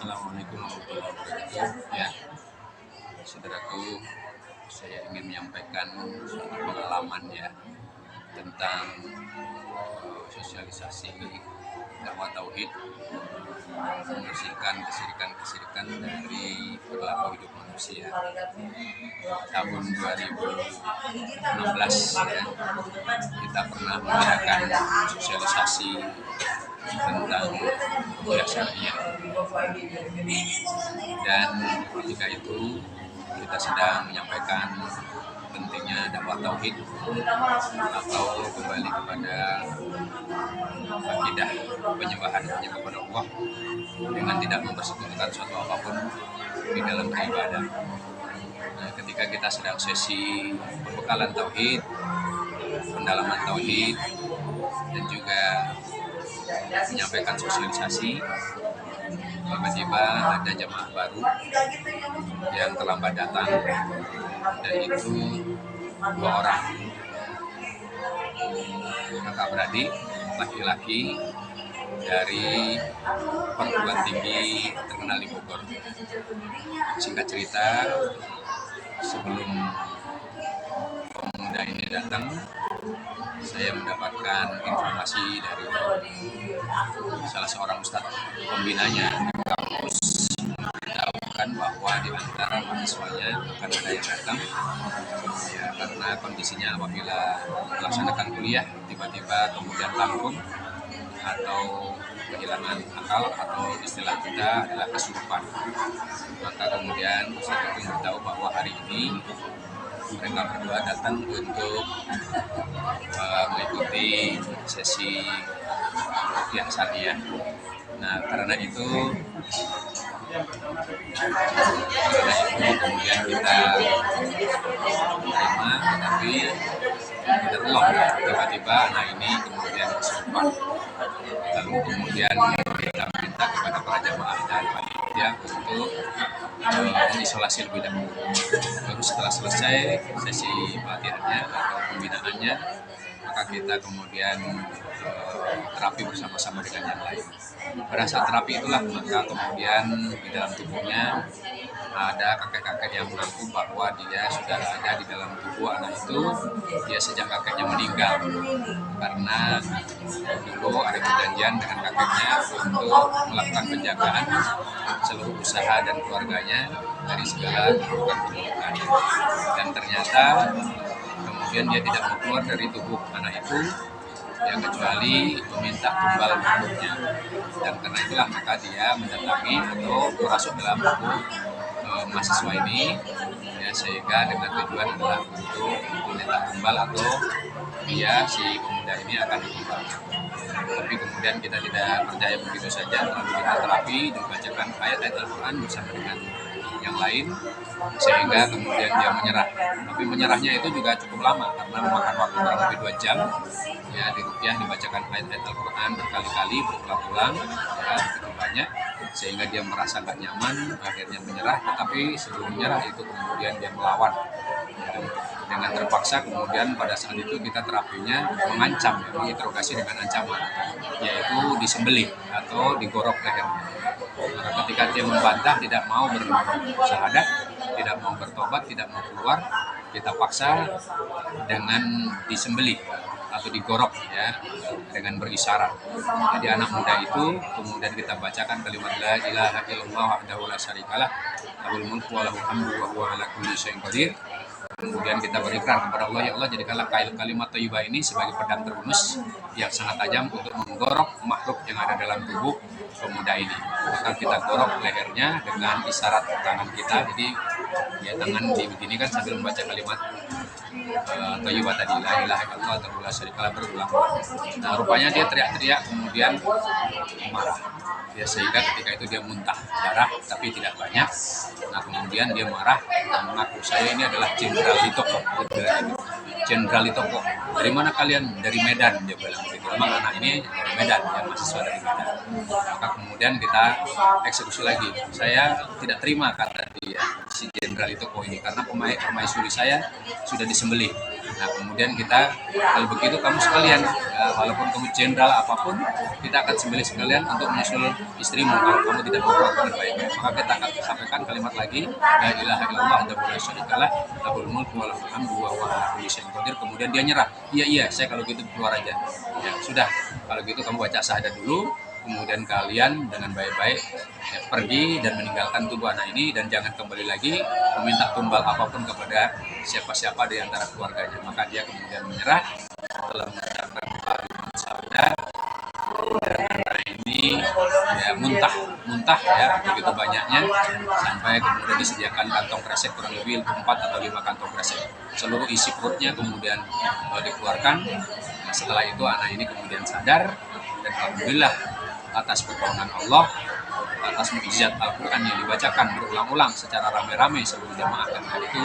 Assalamualaikum warahmatullahi wabarakatuh. Ya, saudaraku, saya ingin menyampaikan suatu pengalaman ya tentang sosialisasi dakwah tauhid, membersihkan kesirikan dari perilaku hidup manusia. Tahun 2016 ya, kita pernah mengadakan sosialisasi tentang ruqyah syariah, dan ketika itu kita sedang menyampaikan pentingnya dakwah tauhid atau kembali kepada akidah penyembahan hanya kepada Allah dengan tidak mempersekutukan suatu apapun di dalam beribadah. Nah, ketika kita sedang sesi pembekalan tauhid, pendalaman tauhid, dan juga menyampaikan sosialisasi, tiba-tiba ada jamaah baru yang terlambat datang, dan itu 2 orang kakak beradik laki-laki dari perguruan tinggi terkenal di Bogor. Singkat cerita, sebelum pemuda ini datang, saya mendapatkan informasi dari salah seorang ustadz pembinanya di kampus, memberitahukan bahwa di antara mahasiswanya akan ada yang datang ya, karena kondisinya apabila melaksanakan kuliah tiba-tiba kemudian tanggung atau kehilangan akal, atau istilah kita adalah kesurupan. Maka kemudian ustadz itu memberitahu bahwa hari ini mereka berdua datang untuk mengikuti sesi ruqyah syariah. Nah, karena itu kemudian kita terima, tetapi tidak telok tiba-tiba anak ini kemudian kesurupan. Lalu kemudian kita minta kepada para jamaah dan panitia untuk mengisolasi lebih dahulu. Baru setelah selesai sesi pelatihannya atau pembinaannya, maka kita kemudian terapi bersama-sama dengan yang lain. Pada saat terapi itulah maka kemudian di dalam tubuhnya ada kakek-kakek yang mengaku bahwa dia sudah ada di dalam tubuh anak itu dia sejak kakeknya meninggal, karena dulu ada perjanjian dengan kakeknya untuk melakukan penjagaan seluruh usaha dan keluarganya dari segala keburukan. Dan ternyata kemudian dia tidak mau keluar dari tubuh anak itu ya, kecuali meminta tumbal tubuhnya. Dan karena itulah maka dia mendatangi atau masuk dalam tubuh mahasiswa ini ya, sehingga dengan tujuan adalah untuk meminta tumbal atau dia si pemuda ini akan ditumbal. Tapi kemudian kita tidak percaya begitu saja, lalu kita terapi dibacakan ayat-ayat Al-Quran bersama dengan yang lain, sehingga kemudian dia menyerah. Tapi menyerahnya itu juga cukup lama karena memakan waktu kurang lebih 2 jam ya, di ruqyah dibacakan ayat-ayat Al-Quran berkali-kali berulang-ulang ya, begitu banyak, sehingga dia merasa gak nyaman, akhirnya menyerah. Tetapi sebelum menyerah itu kemudian dia melawan ya, dengan terpaksa. Kemudian pada saat itu kita terapinya mengancam ya, menginterogasi dengan ancaman, yaitu disembelih atau digorok lehernya. Maka ketika dia membantah, tidak mau bersyahadat, tidak mau bertobat, tidak mau keluar, kita paksa dengan disembelih atau digorok ya, dengan berisyarat. Jadi anak muda itu kemudian kita bacakan kalimat la ilaha illallah wahdahu la syarikalah lahul mulku wa lahul hamdu wa huwa ala kulli syai'in qadir. Kemudian kita berikrar kepada Allah, ya Allah jadikanlah kalimat thayyibah ini sebagai pedang terhunus yang sangat tajam untuk menggorok makhluk yang ada dalam tubuh pemuda ini. Maka kita gorok lehernya dengan isyarat tangan kita. Jadi ya, tangan dibeginikan sambil membaca kalimat thayyibah tadi, la ilaha illallah wahdahu la syarikalah, berulang. Nah, rupanya dia teriak-teriak kemudian marah ya, sehingga ketika itu dia muntah darah tapi tidak banyak. Nah, kemudian dia marah dan mengaku, saya ini adalah Jenderal Litoko. Jenderal Litoko, dari mana kalian? Dari Medan, dia bilang begitu. Memang anak ini dari Medan, ya, mahasiswa dari Medan. Maka kemudian kita eksekusi lagi. Saya tidak terima, kata dia, si Jenderal Litoko ini, karena permaisuri saya sudah disembelih Nah kemudian kita, kalau begitu kamu sekalian, ya, walaupun kamu jenderal apapun, kita akan sembelih sekalian untuk menyusul istrimu kalau kamu tidak memperlakukan baik-baik. Maka kita akan sampaikan kalimat lagi, la ilaha illallah wahdahu la syarikalah, lahul mulku wa lahul hamdu wa huwa ala kulli syai'in qadir. Kemudian dia nyerah, iya saya kalau gitu keluar aja. Ya sudah, kalau gitu kamu baca syahadat dulu, kemudian kalian dengan baik-baik ya, pergi dan meninggalkan tubuh anak ini, dan jangan kembali lagi meminta tumbal apapun kepada siapa-siapa di antara keluarganya. Maka dia kemudian menyerah setelah mengucapkan kalimat syahadat, dan anak ini ya muntah ya begitu banyaknya, sampai kemudian disediakan kantong kresek kurang lebih 4 atau 5 kantong kresek, seluruh isi perutnya kemudian dikeluarkan. Nah, setelah itu anak ini kemudian sadar, dan alhamdulillah atas pertolongan Allah, atas mukjizat Al-Quran yang dibacakan berulang-ulang secara rame-rame seluruh jamaah dan itu,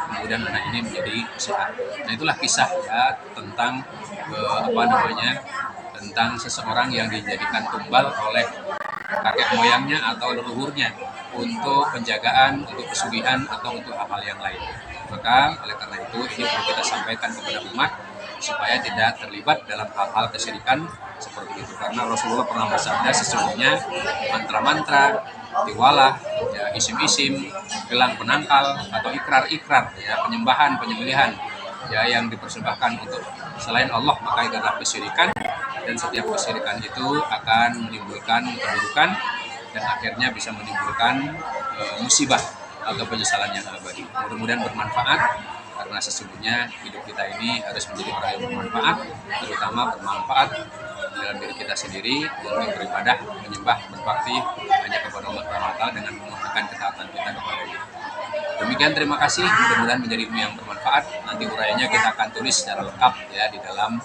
kemudian anak ini menjadi sehat. Nah itulah kisah ya tentang tentang seseorang yang dijadikan tumbal oleh kakek moyangnya atau leluhurnya untuk penjagaan, untuk pesugihan, atau untuk hal-hal yang lain. Maka oleh karena itu ini perlu kita sampaikan kepada umat supaya tidak terlibat dalam hal-hal kesyirikan seperti itu. Karena Rasulullah pernah bersabda, sesungguhnya mantra-mantra, tiwalah, ya, isim-isim, gelang penangkal, atau ikrar-ikrar, ya, penyembelihan ya yang dipersembahkan untuk selain Allah, maka itu adalah kesyirikan, dan setiap kesyirikan itu akan menimbulkan keburukan dan akhirnya bisa menimbulkan musibah atau penyesalan yang abadi. Mudah-mudahan bermanfaat, karena sesungguhnya hidup kita ini harus menjadi orang yang bermanfaat, terutama bermanfaat dalam diri kita sendiri untuk beribadah, menyembah, berbakti hanya kepada Allah Taala dengan memurnikan ketaatan kita kepada-Nya. Demikian, terima kasih, mudah-mudahan menjadi ilmu yang bermanfaat. Nanti uraiannya kita akan tulis secara lengkap ya di dalam